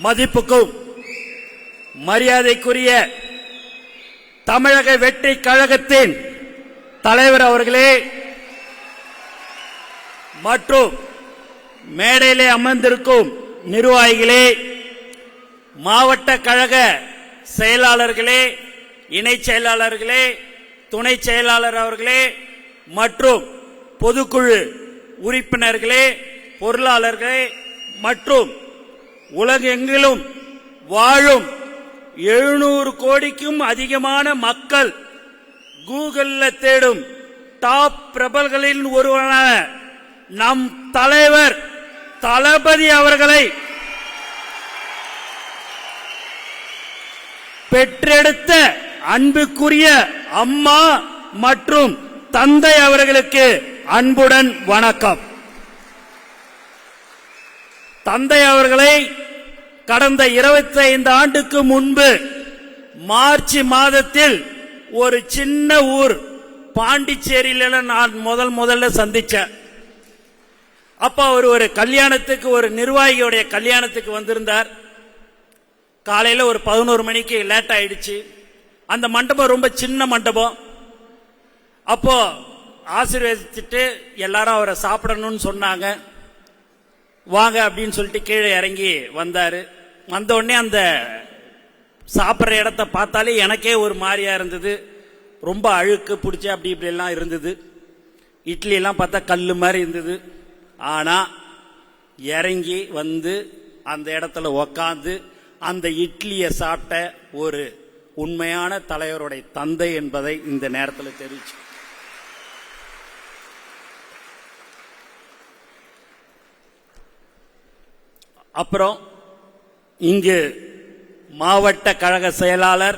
மதிப்புக்கும் மரியாதைக்குரிய தமிழக வெற்றி கழகத்தின் தலைவர் அவர்களே மற்றும் மேடையிலே அமர்ந்திருக்கும் நிர்வாகிகளே, மாவட்ட கழக செயலாளர்களே, இணை செயலாளர்களே, துணை செயலாளர் அவர்களே மற்றும் பொதுக்குழு உறுப்பினர்களே, பொருளாளர்களே மற்றும் உலகெங்கிலும் வாழும் 700 கோடிக்கும் அதிகமான மக்கள் கூகுளில் தேடும் டாப் பிரபல்களின் ஒருவரான நம் தலைவர் தளபதி அவர்களை பெற்றெடுத்த அன்புக்குரிய அம்மா மற்றும் தந்தை அவர்களுக்கு அன்புடன் வணக்கம். தந்தை அவர்களை கடந்த 25 ஆண்டுக்கு முன்பு மார்ச் மாதத்தில் ஒரு சின்ன ஊர் பாண்டிச்சேரியில நான் முதல்ல சந்திச்சேன். அப்ப அவர் ஒரு கல்யாணத்துக்கு, ஒரு நிர்வாகியோடைய கல்யாணத்துக்கு வந்திருந்தார். காலையில ஒரு 11 மணிக்கு லேட் ஆயிடுச்சு. அந்த மண்டபம் ரொம்ப சின்ன மண்டபம். அப்போ ஆசீர்வதிச்சுட்டு எல்லாரும் அவரை சாப்பிடணும்னு சொன்னாங்க. வாங்க அப்படின்னு சொல்லிட்டு கீழே இறங்கி வந்தாரு. வந்த உடனே அந்த சாப்பிட்ற இடத்த பார்த்தாலே எனக்கே ஒரு மாதிரியா இருந்தது. ரொம்ப அழுக்கு பிடிச்சி அப்படி இப்படி எல்லாம் இருந்தது. இட்லி எல்லாம் பார்த்தா கல்லு மாதிரி இருந்தது. ஆனா இறங்கி வந்து அந்த இடத்துல உக்காந்து அந்த இட்லியை சாப்பிட்ட ஒரு உண்மையான தலைவருடைய தந்தை என்பதை இந்த நேரத்தில் தெரிவிச்சு. அப்புறம் இங்கு மாவட்ட கழக செயலாளர்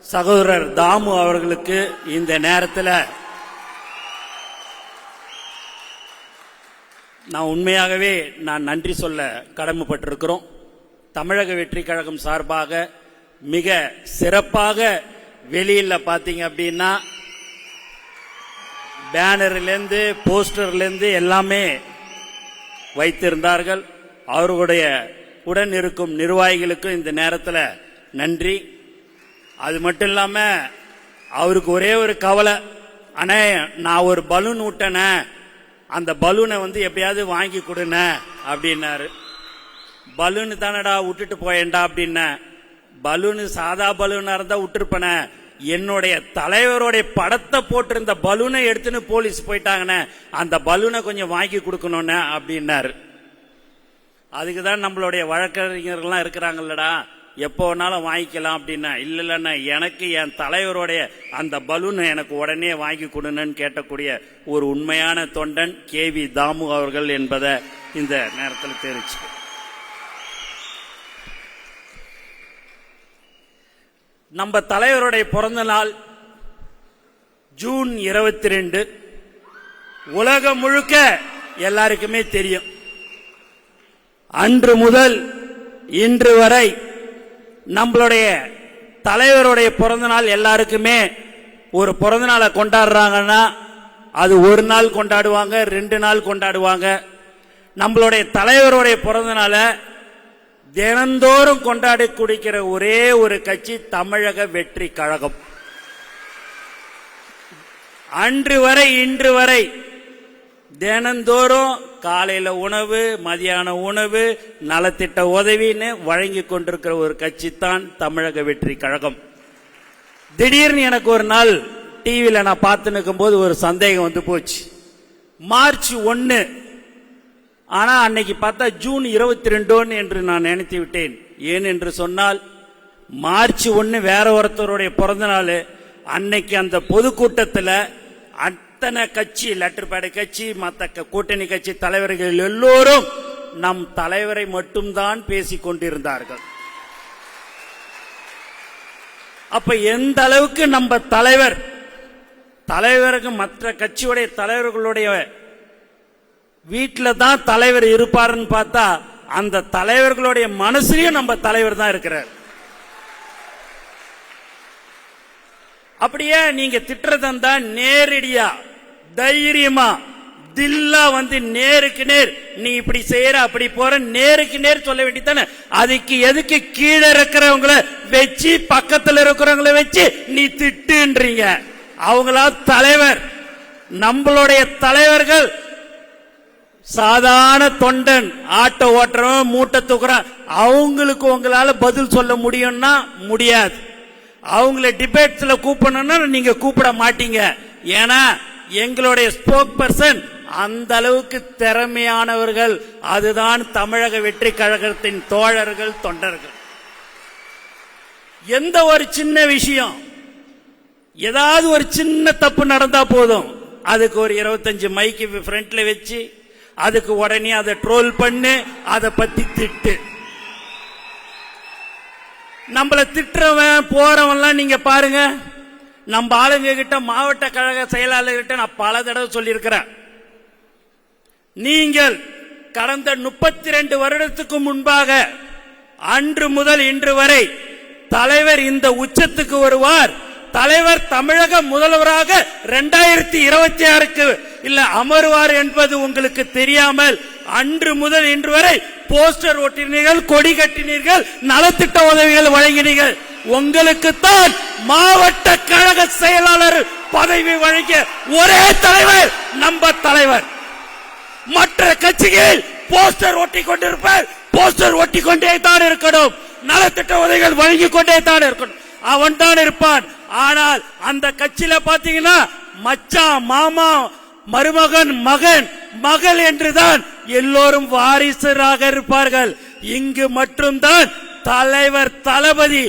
சகோதரர் தாமு அவர்களுக்கு இந்த நேரத்தில் நான் உண்மையாகவே நன்றி சொல்ல கடமைப்பட்டிருக்கிறோம். தமிழக வெற்றி கழகம் சார்பாக மிக சிறப்பாக வெளியில பாத்தீங்க அப்படின்னா பேனர்லேருந்து போஸ்டர்லேருந்து எல்லாமே வைத்திருந்தார்கள். அவர்களுடைய உடன் இருக்கும் நிர்வாகிகளுக்கும் இந்த நேரத்தில் நன்றி. அது மட்டும் இல்லாம அவருக்கு ஒரே ஒரு கவலை, அண்ணே நான் ஒரு பலூன் விட்டன, அந்த பலூனை எப்படியாவது வாங்கி கொடுன அப்படின்னாரு. பலூனு தானடா விட்டுட்டு போயேன்டா அப்படின்ன. பலூனு சாதா பலூனா இருந்தா விட்டுருப்பன, என்னுடைய தலைவருடைய படத்தை போட்டிருந்த பலூனை எடுத்துன்னு போலீஸ் போயிட்டாங்கன்னு, அந்த பலூனை கொஞ்சம் வாங்கி கொடுக்கணும்னு அப்படின்னாரு. அதுக்குதான் நம்மளுடைய வழக்கறிஞர்கள்லாம் இருக்கிறாங்கல்லடா, எப்போ வேணாலும் வாங்கிக்கலாம் அப்படின்னா, இல்லைன்னா எனக்கு என் தலைவருடைய அந்த பலூனை எனக்கு உடனே வாங்கி கொடுன்னு கேட்டக்கூடிய ஒரு உண்மையான தொண்டன் KV தாமு அவர்கள் என்பதை இந்த நேரத்தில் தெரிவிச்சு. நம்ம தலைவருடைய பிறந்த நாள் ஜூன் 22. உலகம் முழுக்க எல்லாருக்குமே தெரியும். அன்று முதல் இன்று வரை நம்மளுடைய தலைவருடைய பிறந்த நாள் எல்லாருக்குமே ஒரு பிறந்த நாளை கொண்டாடுறாங்கன்னா அது ஒரு நாள் கொண்டாடுவாங்க, 2 நாள் கொண்டாடுவாங்க. நம்மளுடைய தலைவருடைய பிறந்த நாளை தினந்தோறும் கொண்டாடி குடிக்கிற ஒரே ஒரு கட்சி தமிழக வெற்றி கழகம். அன்று வரை இன்று வரை தினந்தோறும் காலையில உணவு, மதியான உணவு, நலத்திட்ட உதவின்னு வழங்கி கொண்டிருக்கிற ஒரு கட்சி தான் தமிழக வெற்றி கழகம். திடீர்னு எனக்கு ஒரு நாள் டிவியில நான் பார்த்து நிற்கும் போது ஒரு சந்தேகம் வந்து போச்சு. மார்ச் 1, ஆனா அன்னைக்கு பார்த்தா ஜூன் 22 என்று நான் நினைத்து விட்டேன். ஏன் என்று சொன்னால் மார்ச் 1 வேற ஒருத்தருடைய பிறந்த நாள். அன்னைக்கு அந்த பொதுக்கூட்டத்தில் அத்தனை கட்சி, லெட்டர்பேட் கட்சி, மற்ற கூட்டணி கட்சி தலைவர்கள் எல்லோரும் நம் தலைவரை மட்டும்தான் பேசிக் கொண்டிருந்தார்கள். அப்ப எந்த அளவுக்கு நம்ம தலைவருக்கு மற்ற கட்சியுடைய தலைவர்களுடைய வீட்டில் தான் தலைவர் இருப்பாருன்னு பார்த்தா அந்த தலைவர்களுடைய மனசுலயும் நம்ம தலைவர் தான் இருக்கிறார். அப்படியே நீங்க திட்டுறதா நேரடியா தைரியமா தில்லா வந்து நேருக்கு நேர் நீ இப்படி செய்யற அப்படி போற நேருக்கு நேர் சொல்ல வேண்டியதானே. அதுக்கு எதுக்கு கீழே இருக்கிறவங்கள வச்சு பக்கத்துல இருக்கிறவங்கள வச்சு நீ திட்டுன்றீங்க? அவங்களா தலைவர். நம்மளுடைய தலைவர்கள் சாதாரண தொண்டன், ஆட்டோ ஓட்டுறவன், மூட்டை தூக்குறான். அவங்களுக்கு உங்களால பதில் சொல்ல முடியும்னா முடியாது. அவங்கள டிபேட்ஸ்ல கூப்பிடணும்னா நீங்க கூப்பிட மாட்டீங்க. ஏன்னா எங்களுடைய ஸ்போக் பர்சன் அந்த அளவுக்கு திறமையானவர்கள். அதுதான் தமிழக வெற்றி கழகத்தின் தோழர்கள், தொண்டர்கள். எந்த ஒரு சின்ன விஷயம், ஏதாவது ஒரு சின்ன தப்பு நடந்தா போதும், அதுக்கு ஒரு 25 மைக்கு ஃப்ரண்ட்ல வச்சு அதுக்கு உடனே அதை ட்ரோல் பண்ணு, அதை பத்தி திட்டு. நம்மள திட்டுறவன் போறவன்லாம் நீங்க பாருங்க. நம்ம ஆளுங்க கிட்ட, மாவட்ட கழக செயலாளர்கிட்ட நான் பல தடவை சொல்லியிருக்கிறேன். நீங்கள் கடந்த 32 வருடத்துக்கு முன்பாக அன்று முதல் இன்று வரை தலைவர் இந்த உச்சத்துக்கு வருவார், தலைவர் தமிழக முதல்வராக 2026க்கு இல்ல அமருவார் என்பது உங்களுக்கு தெரியாமல் அன்று முதல் இன்று வரை போஸ்டர் ஒட்டினீர்கள், கொடி கட்டினீர்கள், நலத்திட்ட உதவிகள் வழங்கினீர்கள். உங்களுக்குத்தான் மாவட்ட கழக செயலாளர் பதவி வழங்கிய ஒரே தலைவர் நம்ம தலைவர். மற்ற கட்சிகள் போஸ்டர் ஒட்டி கொண்டிருப்பார், போஸ்டர் ஒட்டி கொண்டே தான் இருக்கணும், நலத்திட்ட உதவிகள் வழங்கிக் கொண்டே தான் இருக்கணும், அவன் தான் இருப்பான். ஆனால் அந்த கட்சியில பாத்தீங்கன்னா மச்சான், மாமா, மருமகன், மகன், மகள் என்றுதான் எல்லோரும் வாரிசராக இருப்பார்கள். இங்கு மட்டும்தான் தலைவர் தளபதி.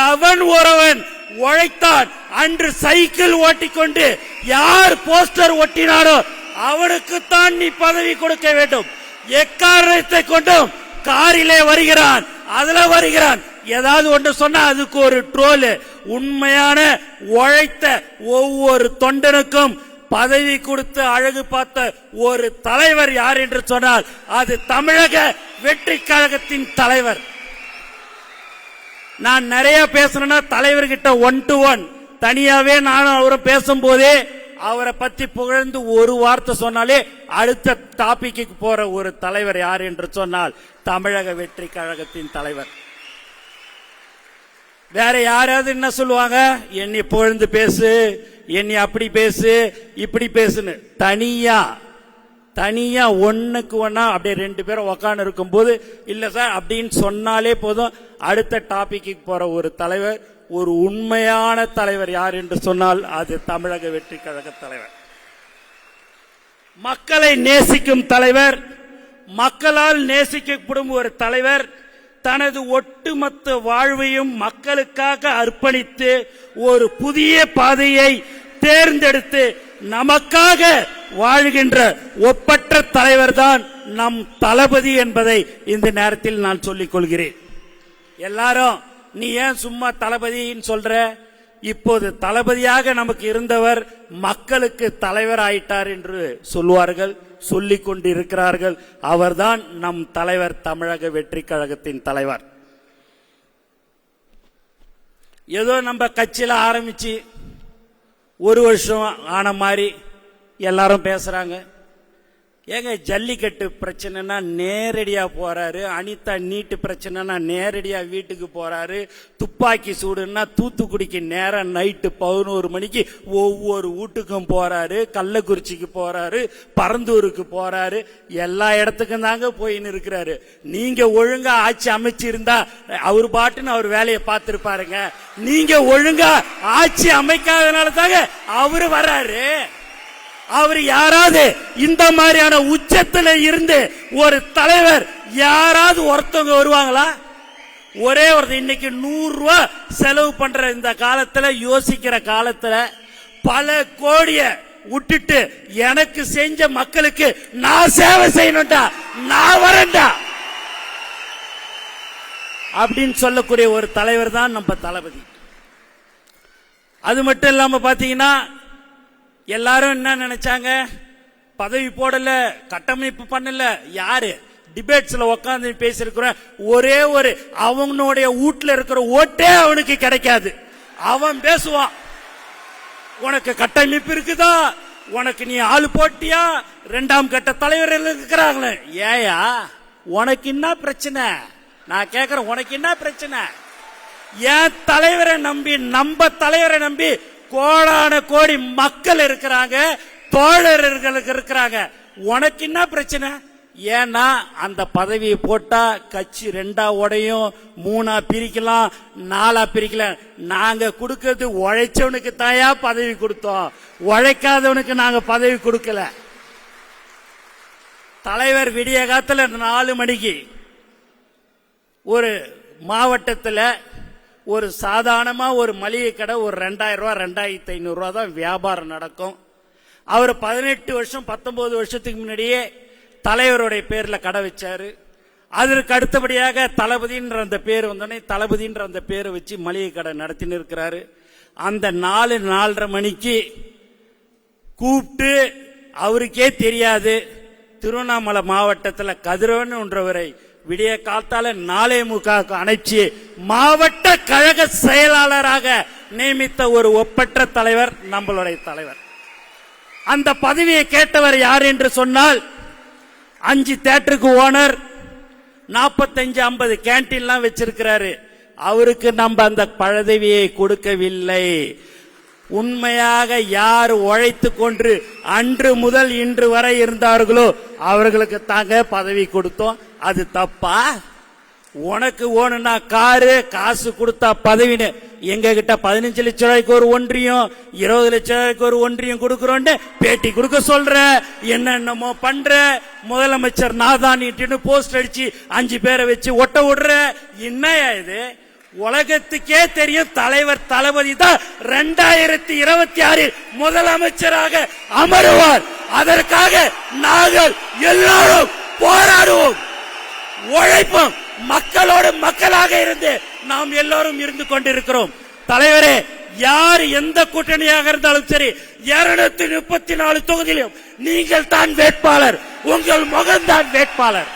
எவன் ஒருவன் உழைத்தான், அன்று சைக்கிள் ஓட்டிக்கொண்டு யார் போஸ்டர் ஒட்டினாரோ அவனுக்குத்தான் நீ பதவி கொடுக்க வேண்டும். எக்காரணத்தை கொண்டும் காரிலே வருகிறான், அதுல வருகிறான், ஏதாவது ஒன்று சொன்னா அதுக்கு ஒரு ட்ரோல். உண்மையான உழைத்த ஒவ்வொரு தொண்டனுக்கும் பதவி கொடுத்து அழகு பார்த்த ஒரு தலைவர் யார் என்று சொன்னால் அது தமிழக வெற்றி கழகத்தின் தலைவர். நான் நிறைய பேசணும்னா தலைவர்கிட்ட 1 to 1 தனியாவே நானும் அவரும் பேசும்போதே அவரை பத்தி புகழ்ந்து ஒரு வார்த்தை சொன்னாலே அடுத்த டாபிக்கு போற ஒரு தலைவர் யார் என்று சொன்னால் தமிழக வெற்றி கழகத்தின் தலைவர். வேற யாராவது என்ன சொல்லுவாங்க, என்னை புகழ்ந்து பேசு, என்னை அப்படி பேசு, இப்படி பேசுன்னு. தனியா ஒண்ணுக்கு ஒன்னா அப்படியே 2 பேரும் உக்காந்து இருக்கும் போது இல்ல சார் அப்படின்னு சொன்னாலே போதும் அடுத்த டாபிக்கு போற ஒரு தலைவர், ஒரு உண்மையான தலைவர் யார் என்று சொன்னால் அது தமிழக வெற்றி கழக தலைவர். மக்களை நேசிக்கும் தலைவர், மக்களால் நேசிக்கப்படும் ஒரு தலைவர், தனது ஒட்டுமொத்த வாழ்வையும் மக்களுக்காக அர்ப்பணித்து ஒரு புதிய பாதையை தேர்ந்தெடுத்து நமக்காக வாழ்கின்ற ஒப்பற்ற தலைவர் தான் நம் தளபதி என்பதை இந்த நேரத்தில் நான் சொல்லிக் கொள்கிறேன். எல்லாரும் நீ ஏன் சும்மா தளபதின்னு சொல்ற? இப்போது தளபதியாக நமக்கு இருந்தவர் மக்களுக்கு தலைவர் ஆயிட்டார் என்று சொல்வார்கள், சொல்லிக் கொண்டிருக்கிறார்கள். அவர்தான் நம் தலைவர், தமிழக வெற்றி கழகத்தின் தலைவர். ஏதோ நம்ம கட்சியில ஆரம்பிச்சு 1 வருஷம் ஆன மாதிரி எல்லாரும் பேசுறாங்க. ஏங்க ஜல்லிக்கட்டு பிரச்சனைனா நேரடியா போறாரு, அனிதா நீட்டு பிரச்சனைனா நேரடியா வீட்டுக்கு போறாரு, துப்பாக்கி சூடுன்னா தூத்துக்குடிக்கு நேரம் நைட்டு 11 மணிக்கு ஒவ்வொரு வீட்டுக்கும் போறாரு, கள்ளக்குறிச்சிக்கு போறாரு, பரந்தூருக்கு போறாரு, எல்லா இடத்துக்கும் தாங்க போயின்னு இருக்கிறாரு. நீங்க ஒழுங்கா ஆட்சி அமைச்சிருந்தா அவர் பாட்டுன்னு அவர் வேலையை பார்த்திருப்பாருங்க. நீங்க ஒழுங்கா ஆட்சி அமைக்காதனால தாங்க அவரு வர்றாரு. அவர் யாராவது இந்த மாதிரியான உச்சத்துல இருந்து ஒரு தலைவர் யாராவது ஒருத்தவங்க வருவாங்களா? ஒரே ஒரு இன்னைக்கு 100 ரூபாய் செலவு பண்ற இந்த காலத்துல, யோசிக்கிற காலத்துல பல கோடிய விட்டுட்டு எனக்கு செஞ்ச மக்களுக்கு நான் சேவை செய்யணும்டா, நான் வரேன்டா அப்படின்னு சொல்லக்கூடிய ஒரு தலைவர் தான் நம்ம தளபதி. அது மட்டும் இல்லாம பாத்தீங்கன்னா எல்லாரும் என்ன நினைச்சாங்க, பதவி போடல, கட்டமைப்பு பண்ணல, யாரு டிபேட்ஸ்ல உட்கார்ந்து பேசிருக்கிறோம். ஒரே ஒரு அவனுடைய வீட்டுல இருக்கிற ஓட்டே அவனுக்கு கிடைக்காது. அவன் பேசுவான், உனக்கு கட்டமைப்பு இருக்குதா, உனக்கு நீ ஆளு போட்டியா? இரண்டாம் கட்ட தலைவர்கள் இருக்கிறாங்களே, ஏயா உனக்கு என்ன பிரச்சனை? நான் கேக்குறேன், உனக்கு என்ன பிரச்சனை? என் தலைவரை நம்பி, நம்ம தலைவரை நம்பி கோடான கோடி மக்கள் இருக்கிறாங்க, தோழர்களுக்கு இருக்கிறாங்க. உனக்கு என்ன பிரச்சனை? ஏன்னா அந்த பதவியை போட்டா கட்சி ரெண்டா உடையும், மூணா பிரிக்கலாம், நாலா பிரிக்கலாம். நாங்க கொடுக்கிறது உழைச்சவனுக்கு தாயா பதவி கொடுத்தோம், உழைக்காதவனுக்கு நாங்க பதவி கொடுக்கல. தலைவர் விடிய காலத்துல 4 மணிக்கு ஒரு மாவட்டத்தில் ஒரு சாதாரணமா ஒரு மளிகை கடை ஒரு 2000 ரூபாய் 2500 ரூபாய் தான் வியாபாரம் நடக்கும். அவர் 18 வருஷம் 19 வருஷத்துக்கு முன்னாடியே தலைவருடைய பேர்ல கடை வச்சாரு. அதற்கு அடுத்தபடியாக தளபதின்ற அந்த பேர் வந்தோடனே தளபதின்ற அந்த பேரை வச்சு மளிகை கடை நடத்தின்னு இருக்கிறாரு. அந்த 4-4:30 மணிக்கு கூப்பிட்டு, அவருக்கே தெரியாது, திருவண்ணாமலை மாவட்டத்தில் கதிரவன்றவரை விடிய காலத்தால 4:45 அணைச்சி மாவட்ட கழக செயலாளராக நியமித்த ஒரு ஒப்பற்ற தலைவர் நம்மளுடைய தலைவர். அந்த பதவியை கேட்டவர் யார் என்று சொன்னால், 5 தியேட்டருக்கு ஓனர், 45-50 கேன்டீன்லாம் வச்சிருக்கிறாரு. அவருக்கு நம்ம அந்த பதவியை கொடுக்கவில்லை. உண்மையாக யார் உழைத்து கொண்டு அன்று முதல் இன்று வரை இருந்தார்களோ அவர்களுக்கு தாங்க பதவி கொடுத்தோம். அது தப்பா? உனக்கு ஓணுனா காரு, காசு கொடுத்தா பதவின்னு எங்க கிட்ட 15 லட்சம் ரூபாய்க்கு ஒரு ஒன்றியம், 20 லட்சம் ரூபாய்க்கு ஒரு ஒன்றியம் கொடுக்கறோன்னு பேட்டி கொடுக்க சொல்ற, என்னென்னமோ பண்ற. முதலமைச்சர் நாதானிட்டு போஸ்ட் அடிச்சு 5 பேரை வச்சு ஒட்ட விடுற. என்னையா இது? உலகத்துக்கே தெரியும் தலைவர் தளபதி தான் 2026 முதலமைச்சராக அமருவார். அதற்காக நாங்கள் எல்லாரும் போராடுவோம், உழைப்போம். மக்களோடு மக்களாக இருந்து நாம் எல்லோரும் இருந்து கொண்டிருக்கிறோம். தலைவரே, யார் எந்த கூட்டணியாக இருந்தாலும் சரி, 234 தொகுதியிலும் நீங்கள் தான் வேட்பாளர், உங்கள் முகம்தான் வேட்பாளர்.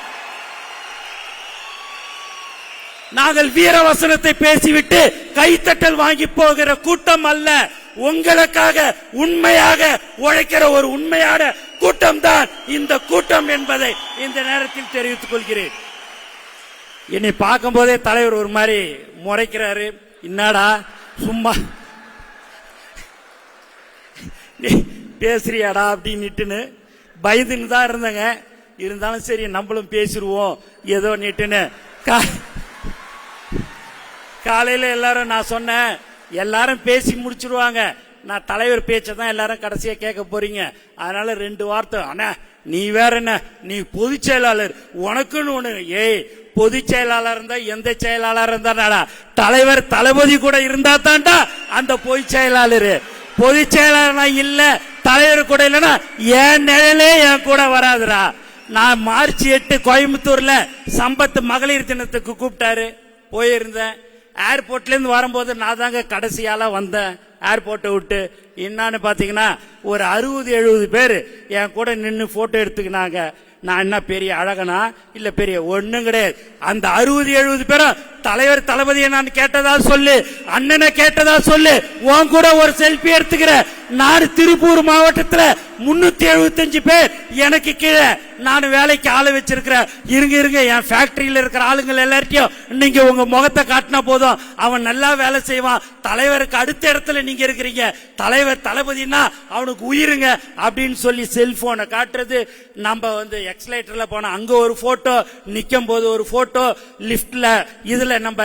நாங்கள் வீரவசனத்தை பேசிவிட்டு கைத்தட்டல் வாங்கி போகிற கூட்டம் அல்ல. உங்களுக்காக உண்மையாக உழைக்கிற ஒரு உண்மையான கூட்டம் தான் இந்த கூட்டம் என்பதை இந்த நேரத்தில் தெரிவித்துக் கொள்கிறேன். என்னை பார்க்கும் போதே தலைவர் ஒரு மாதிரி முறைக்கிறாரு. என்னடா சும்மா பேசுறியாடா அப்படின்னு பயந்துன்னு தான் இருந்தங்க. இருந்தாலும் சரி நம்மளும் பேசிடுவோம் ஏதோ நீட்டுன்னு. காலையில எல்லாரும் நான் சொன்னேன், எல்லாரும் பேசி முடிச்சிருவாங்க, நான் தலைவர் பேச்சை தான் எல்லாரும் கடைசியா கேட்க போறீங்க. அதனால 2 வார்த்தை. அண்ணா நீ வேற என்ன, நீ பொதுச் செயலாளர், உனக்குன்னு ஒண்ணு. ஏய், பொதுச் செயலாளர் இருந்தா எந்த செயலாளர் இருந்தாடா, தலைவர் தளபதி கூட இருந்தா தான்டா அந்த பொதுச் செயலாளர். பொதுச் செயலாளர் இல்ல, தலைவர் கூட இல்லைன்னா என் நிழலே என் கூட வராதுடா. நான் மார்ச் 8 கோயம்புத்தூர்ல சம்பத் மகளிர் தினத்துக்கு கூப்பிட்டாரு, போயிருந்தேன். ஏர்போர்ட்ல இருந்து வரும்போது நான் தாங்க கடைசியால வந்தேன் ஏர்போர்ட்டை விட்டு. என்னன்னு பாத்தீங்கன்னா ஒரு 60-70 பேர் என் கூட நின்று போட்டோ எடுத்துக்கினாங்க. நான் என்ன பெரிய அழகனா இல்ல பெரிய ஒண்ணும் கிடையாது. அந்த 60-70 பேரும் தலைவர் தளபதியை நான் கேட்டதா சொல்லு, அண்ணனை கேட்டதா சொல்லு, உன் கூட ஒரு செல்ஃபி எடுத்துக்கிற. நான் திருப்பூர் மாவட்டத்துல 375 பேர் எனக்கு கீழே நான் வேலைக்கு ஆளு வச்சிருக்கிறேன். இருங்க என் ஃபேக்டரியில இருக்கிற ஆளுங்க எல்லார்ட்டையும் நீங்க உங்க முகத்தை காட்டினா போதும், அவன் நல்லா வேலை செய்வான். தலைவருக்கு அடுத்த இடத்துல நீங்க இருக்கிறீங்க, தலைவர் தளபதினா அவனுக்கு உயிருங்க அப்படின்னு சொல்லி செல்போனை காட்டுறது. நம்ம எக்ஸலேட்டர்ல போன அங்க ஒரு போட்டோ, நிக்கும் போது ஒரு போட்டோ, லிப்ட்ல இதுல நம்ம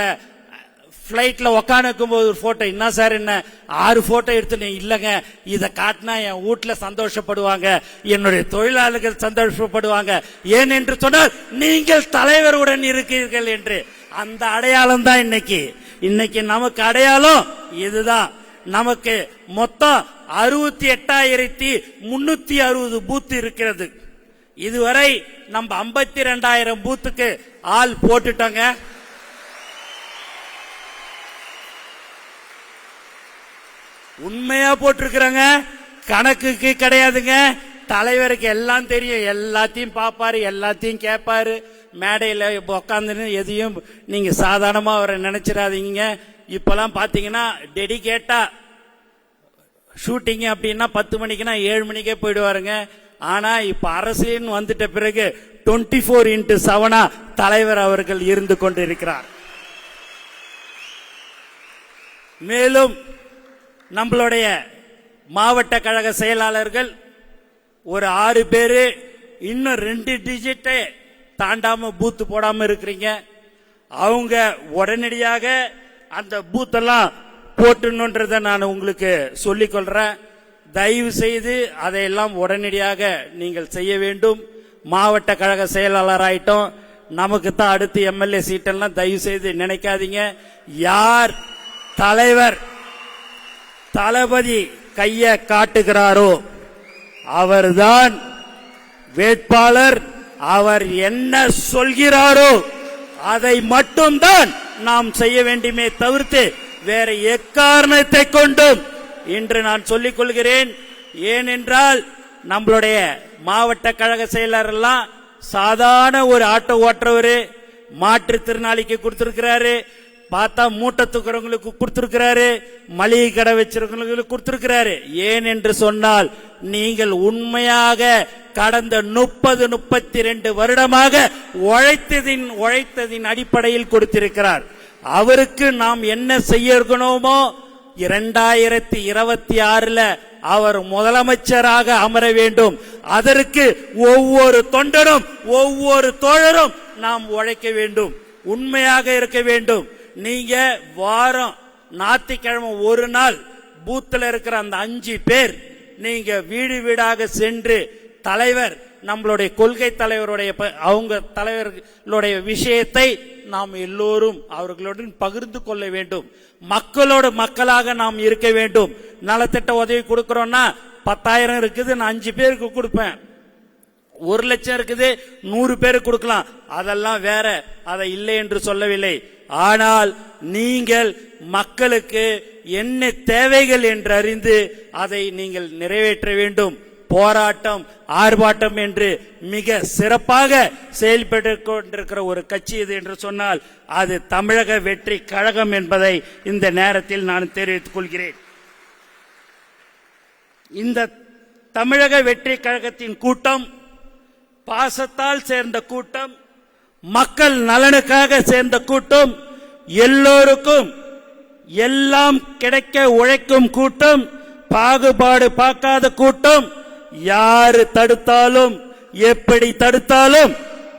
பிளைட்ல உக்காந்துக்கும் போது ஒரு போட்டோ. என்ன சார் என்ன 6 போட்டோ எடுத்துனேன். இல்லங்க, இதை காட்டினா என் வீட்டுல சந்தோஷப்படுவாங்க, என்னுடைய தொழிலாளர்கள் சந்தோஷப்படுவாங்க. ஏன் என்று சொன்னால் நீங்கள் தலைவருடன் இருக்கிறீர்கள் என்று. அந்த அடையாளம் தான் இன்னைக்கு நமக்கு அடையாளம் இதுதான். நமக்கு மொத்தம் 68,360 பூத் இருக்கிறது. இதுவரை நம்ம 52,000 பூத்துக்கு ஆள் போட்டுட்டோங்க. உண்மையா போட்டிருக்கிறாங்க, கணக்குக்கு கிடையாதுங்க. தலைவருக்கு எல்லாம் தெரியும், எல்லாத்தையும் பாப்பாரு, எல்லாத்தையும் கேட்பாரு. மேடையில் உட்காந்து எதையும் நீங்க சாதாரணமா அவரை நினைச்சிடாதீங்க. இப்பெல்லாம் பாத்தீங்கன்னா டெடிகேட்டா ஷூட்டிங் அப்படின்னா 10 மணிக்குன்னா 7 மணிக்கே போயிடுவாருங்க. ஆனா இப்ப அரசியல் வந்துட்ட பிறகு 24x7 தலைவர் அவர்கள் இருந்து கொண்டிருக்கிறார். மேலும் நம்மளுடைய மாவட்ட கழக செயலாளர்கள் ஒரு 6 பேரு இன்னும் 2 டிஜிட்டை தாண்டாம பூத்து போடாம இருக்கிறீங்க. அவங்க உடனடியாக அந்த பூத்தெல்லாம் போட்டுன்றத நான் உங்களுக்கு சொல்லிக் கொள்றேன். தயவு செய்து அதையெல்லாம் உடனடியாக நீங்கள் செய்ய வேண்டும். மாவட்ட கழக செயலாளர் ஆயிட்டோம், நமக்கு தான் அடுத்து எம்எல்ஏ சீட்டெல்லாம் தயவு செய்து நினைக்காதீங்க. யார் தலைவர் தளபதி கைய காட்டுகிறாரோ அவர்தான் வேட்பாளர். அவர் என்ன சொல்கிறாரோ அதை மட்டும்தான் நாம் செய்ய வேண்டுமே தவிர்த்து வேற எக்காரணத்தை கொண்டும் இன்று நான் சொல்லிக் கொள்கிறேன். ஏனென்றால் நம்மளுடைய மாவட்ட கழக செயலர் எல்லாம் சாதாரண ஒரு ஆட்டோ ஓட்டுறவரு, மாற்றுத்திறனாளிக்கு கொடுத்திருக்கிறாரு, பார்த்தா மூட்டை தூக்குறவங்களுக்கு கொடுத்திருக்கிறாரு, மளிகை கடை வச்சிருக்கிறவங்களுக்கு கொடுத்திருக்கிறாரு. ஏன் என்று சொன்னால் நீங்கள் உண்மையாக கடந்த 30-32 வருடமாக உழைத்ததின் அடிப்படையில் கொடுத்திருக்கிறார். அவருக்கு நாம் என்ன செய்யணுமோ 2026 அவர் முதலமைச்சராக அமர வேண்டும். அதற்கு ஒவ்வொரு தொண்டரும் ஒவ்வொரு தோழரும் நாம் உழைக்க வேண்டும், உண்மையாக இருக்க வேண்டும். நீங்க வாரம் ஞாயிற்றுக்கிழமை ஒரு நாள் பூத்துல இருக்கிற அந்த 5 பேர் நீங்க வீடு வீடாக சென்று தலைவர் நம்மளுடைய கொள்கை தலைவருடைய அவங்க தலைவர்களுடைய விஷயத்தை நாம் எல்லோரும் அவர்களுடன் பகிர்ந்து கொள்ள வேண்டும். மக்களோடு மக்களாக நாம் இருக்க வேண்டும். நலத்திட்ட உதவி கொடுக்கிறோம்னா 10,000 இருக்குது, நான் 5 பேருக்கு கொடுப்பேன். 1 லட்சம் இருக்குது, 100 பேருக்கு கொடுக்கலாம். அதெல்லாம் வேற, அதை இல்லை என்று சொல்லவில்லை. ஆனால் நீங்கள் மக்களுக்கு என்ன தேவைகள் என்று அறிந்து அதை நீங்கள் நிறைவேற்ற வேண்டும். போராட்டம் ஆர்ப்பாட்டம் என்று மிக சிறப்பாக செயல்பட்டு கொண்டிருக்கிற ஒரு கட்சி இது என்று சொன்னால் அது தமிழக வெற்றி கழகம் என்பதை இந்த நேரத்தில் நான் தெரிவித்துக் கொள்கிறேன். இந்த தமிழக வெற்றி கழகத்தின் கூட்டம் பாசத்தால் சேர்ந்த கூட்டம், மக்கள் நலனுக்காக சேர்ந்த கூட்டம், எல்லோருக்கும் எல்லாம் கிடைக்க உழைக்கும் கூட்டம், பாகுபாடு பார்க்காத கூட்டம். யாரு தடுத்தாலும் எப்படி தடுத்தாலும்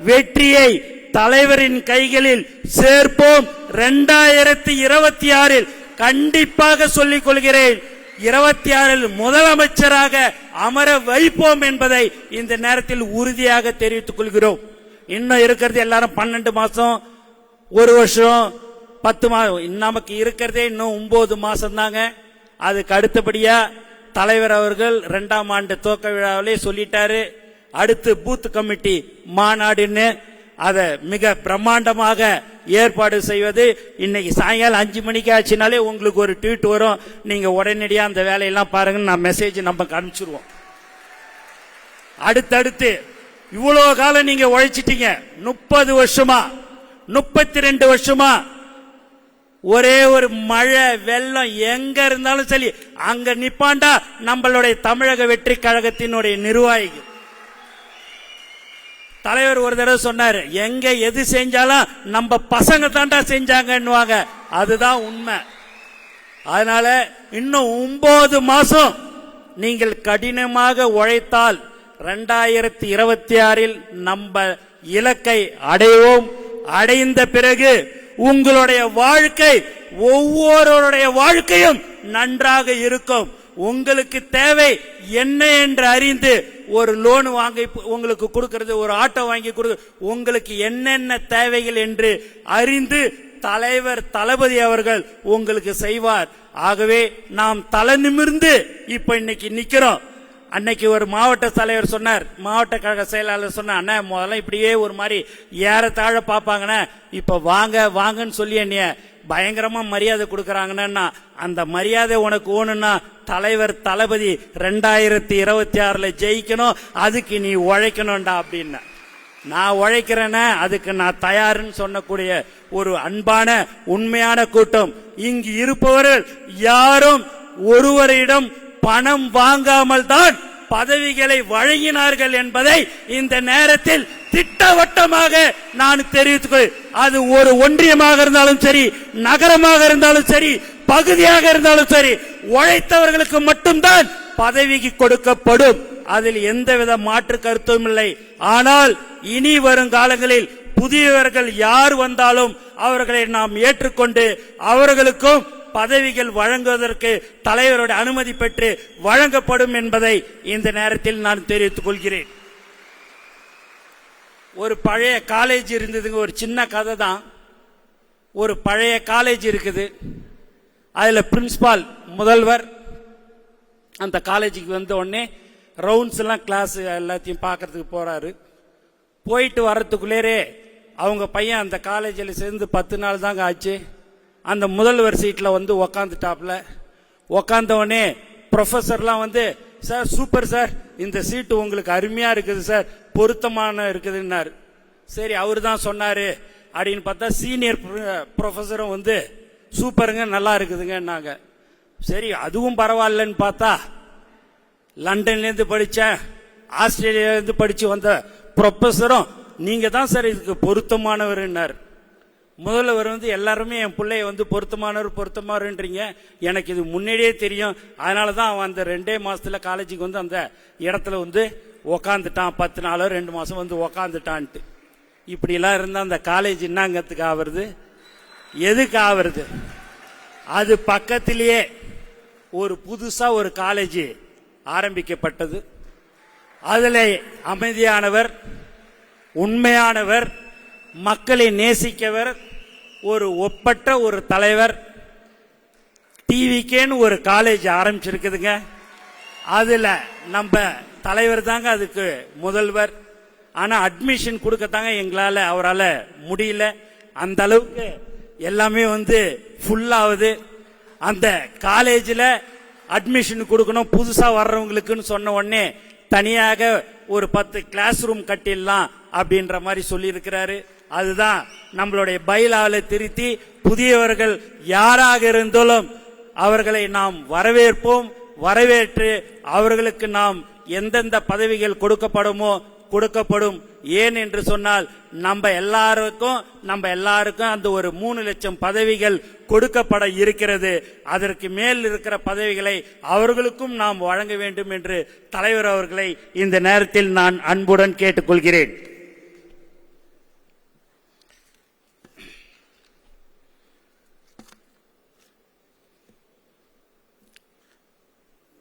வெற்றியை தலைவரின் கைகளில் சேர்ப்போம். 2026 கண்டிப்பாக சொல்லிக் கொள்கிறேன், 26 முதலமைச்சராக அமர வைப்போம் என்பதை இந்த நேரத்தில் உறுதியாக தெரிவித்துக் கொள்கிறோம். இன்னும் இருக்கிறது எல்லாரும் 12 மாசம், 1 வருஷம், 10 மாதம், நமக்கு இருக்கிறதே இன்னும் 9 மாசம் தாங்க. அதுக்கு அடுத்தபடியா தலைவர் அவர்கள் 2ஆம் ஆண்டு துவக்க விழாவிலே சொல்லிட்டாரு, அடுத்து பூத் கமிட்டி மாநாடுன்னு அதை மிக பிரம்மாண்டமாக ஏற்பாடு செய்வது. இன்னைக்கு சாயங்காலம் 5 மணிக்கு ஆச்சுனாலே உங்களுக்கு ஒரு ட்வீட் வரும், நீங்க உடனடியா அந்த வேலையெல்லாம் பாருங்க, நான் மெசேஜ் நமக்கு அனுப்பிச்சிருவோம். அடுத்தடுத்து இவ்வளவு காலம் நீங்க உழைச்சிட்டீங்க, 30 வருஷமா 32 வருஷமா ஒரே ஒரு மழை வெள்ளம் எங்க இருந்தாலும் சரி அங்க நிப்பாண்டா நம்மளுடைய தமிழக வெற்றி கழகத்தினுடைய நிர்வாகிகள். தலைவர் ஒரு தடவை சொன்னாரு, எங்க எது செஞ்சாலும் நம்ம பசங்க தாண்டா செஞ்சாங்கன்னுவாங்க. அதுதான் உண்மை. அதனால இன்னும் 9 மாசம் நீங்கள் கடினமாக உழைத்தால் 2026 நம்ம இலக்கை அடைவோம். அடைந்த பிறகு உங்களுடைய வாழ்க்கை, ஒவ்வொருடைய வாழ்க்கையும் நன்றாக இருக்கும். உங்களுக்கு தேவை என்ன என்று அறிந்து ஒரு லோன் வாங்கி உங்களுக்கு கொடுக்கிறது, ஒரு ஆட்டோ வாங்கி கொடுக்கிறது, உங்களுக்கு என்னென்ன தேவைகள் என்று அறிந்து தலைவர் தளபதி அவர்கள் உங்களுக்கு செய்வார். ஆகவே நாம் தலை நிமிர்ந்து இப்ப இன்னைக்கு நிக்கிறோம். அன்னைக்கு ஒரு மாவட்ட தலைவர் சொன்னார், மாவட்ட கழக செயலாளர் சொன்னார், அண்ணா முதல்ல இப்படியே ஒரு மாதிரி ஏறத்தாழ பார்ப்பாங்கண்ணா, இப்ப வாங்க வாங்கன்னு சொல்லி என்னைய பயங்கரமா மரியாதை கொடுக்கறாங்கன்னா, அந்த மரியாதை உனக்கு ஓணுன்னா தலைவர் தளபதி 2026 ஜெயிக்கணும், அதுக்கு நீ உழைக்கணும்டா அப்படின்னு. நான் உழைக்கிறேன்னா அதுக்கு நான் தயாருன்னு சொன்னக்கூடிய ஒரு அன்பான உண்மையான கூட்டம். இங்கு இருப்பவர்கள் யாரும் ஒருவரிடம் பணம் வாங்காமல் தான் பதவிகளை வழங்கினார்கள் என்பதை இந்த நேரத்தில் திட்டவட்டமாக நான் தெரிவித்துக், அது ஒரு ஒன்றியமாக இருந்தாலும் சரி, நகரமாக இருந்தாலும் சரி, பகுதியாக இருந்தாலும் சரி, உழைத்தவர்களுக்கு மட்டும்தான் பதவிக்கு கொடுக்கப்படும். அதில் எந்தவித மாற்று கருத்தும் இல்லை. ஆனால் இனி வரும் காலங்களில் புதியவர்கள் யார் வந்தாலும் அவர்களை நாம் ஏற்றுக்கொண்டு அவர்களுக்கும் பதவிகள் வழங்குவதற்கு தலைவருடைய அனுமதி பெற்று வழங்கப்படும் என்பதை இந்த நேரத்தில் நான் தெரிவித்துக் கொள்கிறேன். ஒரு பழைய காலேஜ் இருந்ததுங்க, ஒரு சின்ன கதை தான். ஒரு பழைய காலேஜ் இருக்குது, அதுல பிரின்சிபால் முதல்வர் அந்த காலேஜுக்கு வந்த உடனே ரவுண்ட்ஸ் எல்லாம் கிளாஸ் எல்லாத்தையும் பார்க்கறதுக்கு போறாரு. போயிட்டு வர்றதுக்குள்ளே அவங்க பையன் அந்த காலேஜில் சேர்ந்து 10 நாள் தாங்க ஆச்சு. அந்த முதல்வர் சீட்டில் வந்து உக்காந்துட்டாப்ல. உக்காந்தவொடனே ப்ரொஃபஸர்லாம் வந்து, சார் சூப்பர் சார், இந்த சீட்டு உங்களுக்கு அருமையா இருக்குது சார், பொருத்தமான இருக்குதுன்னாரு. சரி, அவரு தான் சொன்னாரு அப்படின்னு பார்த்தா சீனியர் ப்ரொஃபஸரும் வந்து சூப்பருங்க, நல்லா இருக்குதுங்கன்னாங்க. சரி, அதுவும் பரவாயில்லன்னு பார்த்தா லண்டன்லேருந்து படித்தேன், ஆஸ்திரேலியாவிலேருந்து படித்து வந்த ப்ரொஃபஸரும் நீங்க தான் சார் இதுக்கு பொருத்தமானவர்னார். முதல்வர் வந்து எல்லாருமே என் பிள்ளைய வந்து பொருத்தமானவர்ன்றீங்க, எனக்கு இது முன்னாடியே தெரியும், அதனால தான் அவன் அந்த 2 மாசத்துல காலேஜுக்கு வந்து அந்த இடத்துல வந்து உக்காந்துட்டான், 10 நாளோ 2 மாசம் வந்து உக்காந்துட்டான்ட்டு. இப்படிலாம் இருந்தா அந்த காலேஜ் என்னங்கத்துக்கு ஆவறது, எதுக்கு ஆவறது? அது பக்கத்திலேயே ஒரு புதுசா ஒரு காலேஜ் ஆரம்பிக்கப்பட்டது. அதுல அமைதியானவர், உண்மையானவர், மக்களை நேசிக்கவர், ஒரு ஒப்பற்ற ஒரு தலைவர், டிவிக்கேன்னு ஒரு காலேஜ் ஆரம்பிச்சிருக்குதுங்க. அதுல நம்ம தலைவர் தாங்க அதுக்கு முதல்வர். ஆனா அட்மிஷன் கொடுக்கத்தாங்க எங்களால அவரால் முடியல. அந்த அளவுக்கு எல்லாமே வந்து ஃபுல் ஆகுது. அந்த காலேஜில் அட்மிஷன் கொடுக்கணும் புதுசா வர்றவங்களுக்குன்னு சொன்ன உடனே தனியாக ஒரு 10 கிளாஸ் ரூம் கட்டிடலாம் அப்படின்ற மாதிரி சொல்லி இருக்கிறாரு. அதுதான் நம்மளுடைய பைலாவில் திருத்தி புதியவர்கள் யாராக இருந்தாலும் அவர்களை நாம் வரவேற்போம். வரவேற்று அவர்களுக்கு நாம் எந்தெந்த பதவிகள் கொடுக்கப்படும். ஏன் என்று சொன்னால் நம்ம எல்லாருக்கும் அந்த ஒரு 3 லட்சம் பதவிகள் கொடுக்கப்பட இருக்கிறது. அதற்கு மேல் இருக்கிற பதவிகளை அவர்களுக்கும் நாம் வழங்க வேண்டும் என்று தலைவர் அவர்களை இந்த நேரத்தில் நான் அன்புடன் கேட்டுக்கொள்கிறேன்.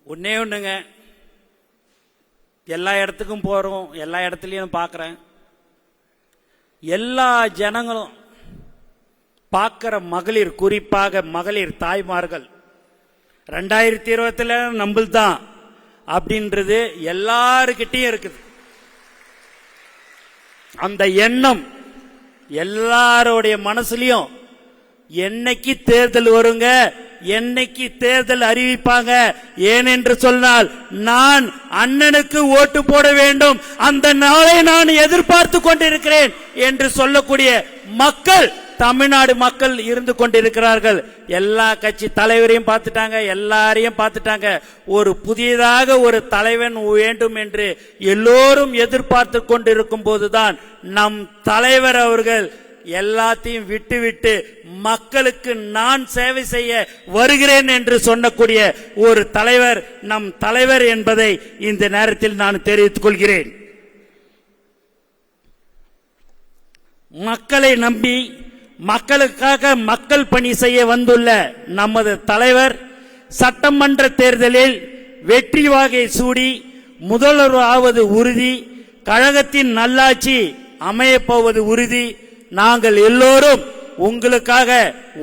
ஒன்னே ஒண்ணுங்க, எல்லா இடத்துக்கும் போறோம், எல்லா இடத்துலயும் பார்க்கிறேன், எல்லா ஜனங்களும் பார்க்கிற மகளிர், குறிப்பாக மகளிர் தாய்மார்கள் 2020 நம்மள்தான் அப்படின்றது எல்லாருக்கிட்டையும் இருக்குது. அந்த எண்ணம் எல்லாருடைய மனசுலயும் என்னைக்கு தேர்தல் வருங்க, என்னைக்கு தேர்தல் அறிவிப்பாங்க, ஏனென்று சொன்னால் நான் அண்ணனுக்கு ஓட்டு போட வேண்டும், அந்த நாளை நான் எதிர்பார்த்து கொண்டிருக்கிறேன் என்று சொல்லக்கூடிய மக்கள் தமிழ்நாடு மக்கள் இருந்து கொண்டிருக்கிறார்கள். எல்லா கட்சி தலைவரையும் பார்த்துட்டாங்க, எல்லாரையும் பார்த்துட்டாங்க. ஒரு புதியதாக ஒரு தலைவன் வேண்டும் என்று எல்லோரும் எதிர்பார்த்து கொண்டிருக்கும் போதுதான் நம் தலைவர் அவர்கள் எல்லாத்தையும் விட்டுவிட்டு மக்களுக்கு நான் சேவை செய்ய வருகிறேன் என்று சொல்லக்கூடிய ஒரு தலைவர் நம் தலைவர் என்பதை இந்த நேரத்தில் நான் தெரிவித்துக் கொள்கிறேன். மக்களை நம்பி மக்களுக்காக மக்கள் பணி செய்ய வந்துள்ள நமது தலைவர் சட்டமன்ற தேர்தலில் வெற்றி வாகை சூடி முதல்வர் ஆவது உறுதி, கழகத்தின் நல்லாட்சி அமையப் போவது உறுதி. நாங்கள் எல்லோரும் உங்களுக்காக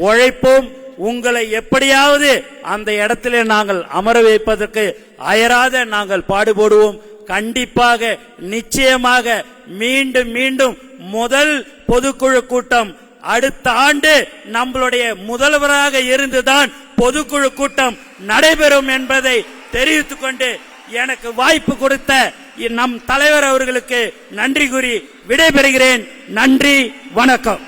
உழைப்போம். உங்களை எப்படியாவது அந்த இடத்திலே நாங்கள் அமர வைப்பதற்கு அயராத நாங்கள் பாடுபடுவோம். கண்டிப்பாக நிச்சயமாக மீண்டும் மீண்டும் முதல் பொதுக்குழு கூட்டம் அடுத்த ஆண்டு நம்மளுடைய முதல்வராக இருந்துதான் பொதுக்குழு கூட்டம் நடைபெறும் என்பதை தெரிவித்துக் கொண்டு எனக்கு வாய்ப்பு கொடுத்த நம் தலைவர் அவர்களுக்கு நன்றி கூறி விடைபெறுகிறேன். நன்றி, வணக்கம்.